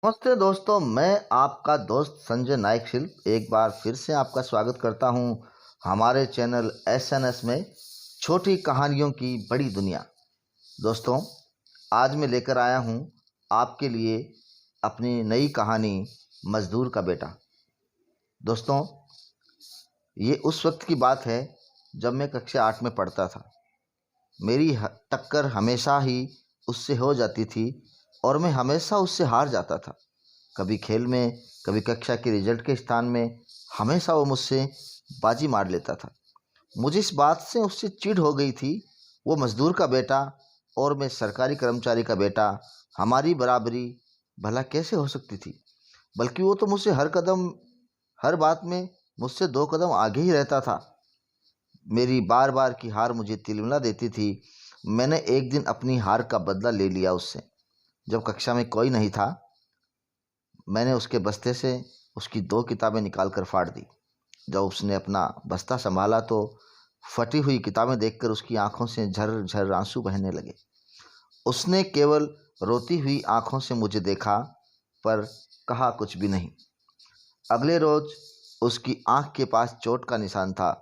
नमस्ते दोस्तों, मैं आपका दोस्त संजय नाइक शिल्प एक बार फिर से आपका स्वागत करता हूं हमारे चैनल एसएनएस में छोटी कहानियों की बड़ी दुनिया। दोस्तों, आज मैं लेकर आया हूं आपके लिए अपनी नई कहानी मज़दूर का बेटा। दोस्तों, ये उस वक्त की बात है जब मैं कक्षा 8 में पढ़ता था। मेरी टक्कर हमेशा ही उससे हो जाती थी और मैं हमेशा उससे हार जाता था। कभी खेल में, कभी कक्षा के रिजल्ट के स्थान में, हमेशा वो मुझसे बाजी मार लेता था। मुझे इस बात से उससे चिढ़ हो गई थी। वो मज़दूर का बेटा और मैं सरकारी कर्मचारी का बेटा, हमारी बराबरी भला कैसे हो सकती थी? बल्कि वो तो मुझसे हर कदम, हर बात में मुझसे 2 कदम आगे ही रहता था। मेरी बार बार की हार मुझे तिलमिला देती थी। मैंने एक दिन अपनी हार का बदला ले लिया उससे। जब कक्षा में कोई नहीं था, मैंने उसके बस्ते से उसकी 2 किताबें निकाल कर फाड़ दी। जब उसने अपना बस्ता संभाला तो फटी हुई किताबें देखकर उसकी आंखों से झर-झर आंसू बहने लगे। उसने केवल रोती हुई आंखों से मुझे देखा, पर कहा कुछ भी नहीं। अगले रोज उसकी आंख के पास चोट का निशान था।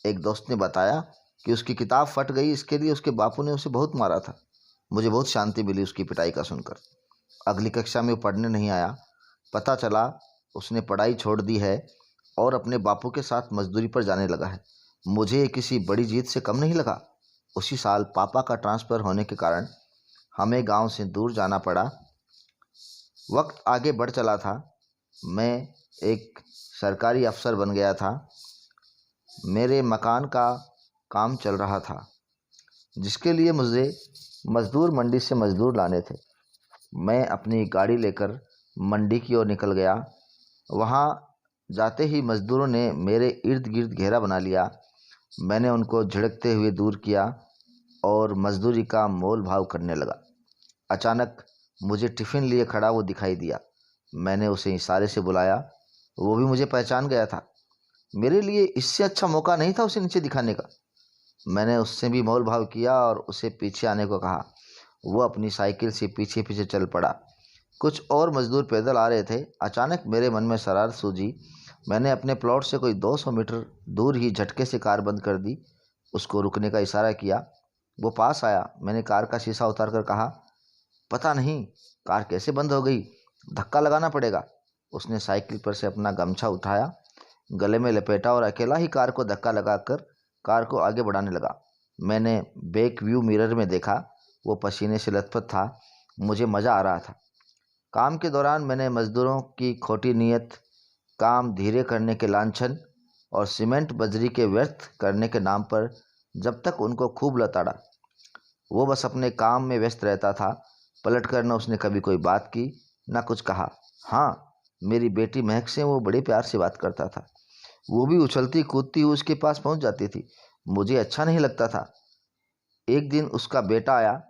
एक दोस्त ने बताया कि उसकी किताब फट गई, इसके लिए उसके बापू ने उसे बहुत मारा था। मुझे बहुत शांति मिली उसकी पिटाई का सुनकर। अगली कक्षा में वो पढ़ने नहीं आया। पता चला उसने पढ़ाई छोड़ दी है और अपने बापू के साथ मजदूरी पर जाने लगा है। मुझे ये किसी बड़ी जीत से कम नहीं लगा। उसी साल पापा का ट्रांसफ़र होने के कारण हमें गांव से दूर जाना पड़ा। वक्त आगे बढ़ चला था। मैं एक सरकारी अफसर बन गया था। मेरे मकान का काम चल रहा था, जिसके लिए मुझे मज़दूर मंडी से मज़दूर लाने थे। मैं अपनी गाड़ी लेकर मंडी की ओर निकल गया। वहाँ जाते ही मज़दूरों ने मेरे इर्द गिर्द घेरा बना लिया। मैंने उनको झिड़कते हुए दूर किया और मज़दूरी का मोल भाव करने लगा। अचानक मुझे टिफ़िन लिए खड़ा वो दिखाई दिया। मैंने उसे इशारे से बुलाया। वो भी मुझे पहचान गया था। मेरे लिए इससे अच्छा मौका नहीं था उसे नीचे दिखाने का। मैंने उससे भी मोल भाव किया और उसे पीछे आने को कहा। वो अपनी साइकिल से पीछे पीछे चल पड़ा। कुछ और मजदूर पैदल आ रहे थे। अचानक मेरे मन में शरारत सूझी। मैंने अपने प्लॉट से कोई 200 मीटर दूर ही झटके से कार बंद कर दी। उसको रुकने का इशारा किया। वो पास आया। मैंने कार का शीशा उतार कर कहा, पता नहीं कार कैसे बंद हो गई, धक्का लगाना पड़ेगा। उसने साइकिल पर से अपना गमछा उठाया, गले में लपेटा और अकेला ही कार को धक्का लगाकर कार को आगे बढ़ाने लगा। मैंने बैक व्यू मिरर में देखा। वो पसीने से लथपथ था। मुझे मज़ा आ रहा था। काम के दौरान मैंने मज़दूरों की खोटी नीयत, काम धीरे करने के लांछन और सीमेंट बजरी के व्यर्थ करने के नाम पर जब तक उनको खूब लताड़ा। वो बस अपने काम में व्यस्त रहता था। पलट कर न उसने कभी कोई बात की, न कुछ कहा। हाँ, मेरी बेटी महक से वो बड़े प्यार से बात करता था। वो भी उछलती कूदती हुई उसके पास पहुंच जाती थी। मुझे अच्छा नहीं लगता था। एक दिन उसका बेटा आया,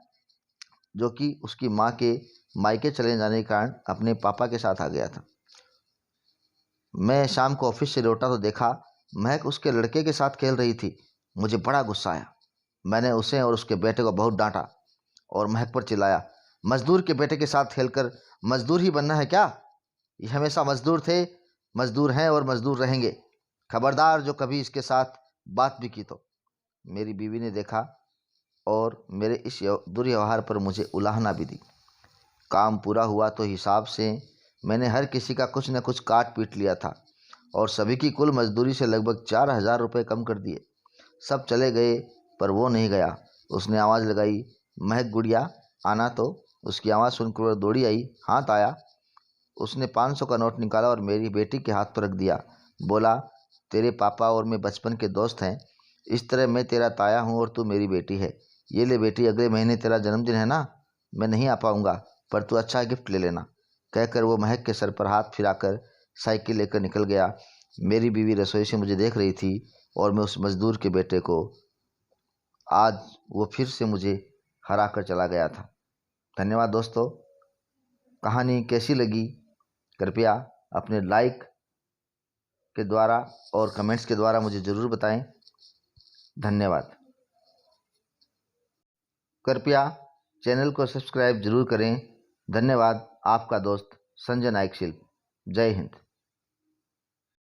जो कि उसकी माँ के मायके चले जाने के कारण अपने पापा के साथ आ गया था। मैं शाम को ऑफिस से लौटा तो देखा महक उसके लड़के के साथ खेल रही थी। मुझे बड़ा गुस्सा आया। मैंने उसे और उसके बेटे को बहुत डांटा और महक पर चिल्लाया, मजदूर के बेटे के साथ खेलकर मजदूर ही बनना है क्या? ये हमेशा मजदूर थे, मजदूर हैं और मजदूर रहेंगे। खबरदार जो कभी इसके साथ बात भी की तो। मेरी बीवी ने देखा और मेरे इस दुर्व्यवहार पर मुझे उलाहना भी दी। काम पूरा हुआ तो हिसाब से मैंने हर किसी का कुछ न कुछ काट पीट लिया था और सभी की कुल मजदूरी से लगभग 4,000 रुपये कम कर दिए। सब चले गए, पर वो नहीं गया। उसने आवाज़ लगाई, महक गुड़िया आना। तो उसकी आवाज़ सुनकर वह दौड़ी आई। हाथ आया। उसने 500 का नोट निकाला और मेरी बेटी के हाथ पर रख दिया। बोला, तेरे पापा और मैं बचपन के दोस्त हैं। इस तरह मैं तेरा ताया हूँ और तू मेरी बेटी है। ये ले बेटी, अगले महीने तेरा जन्मदिन है ना? मैं नहीं आ पाऊँगा, पर तू अच्छा गिफ्ट ले लेना। कहकर वो महक के सर पर हाथ फिराकर साइकिल लेकर निकल गया। मेरी बीवी रसोई से मुझे देख रही थी और मैं उस मज़दूर के बेटे को, आज वो फिर से मुझे हरा कर चला गया था। धन्यवाद दोस्तों। कहानी कैसी लगी कृपया अपने लाइक के द्वारा और कमेंट्स के द्वारा मुझे ज़रूर बताएं। धन्यवाद। कृपया चैनल को सब्सक्राइब ज़रूर करें। धन्यवाद। आपका दोस्त संजय नायक शिल्प। जय हिंद।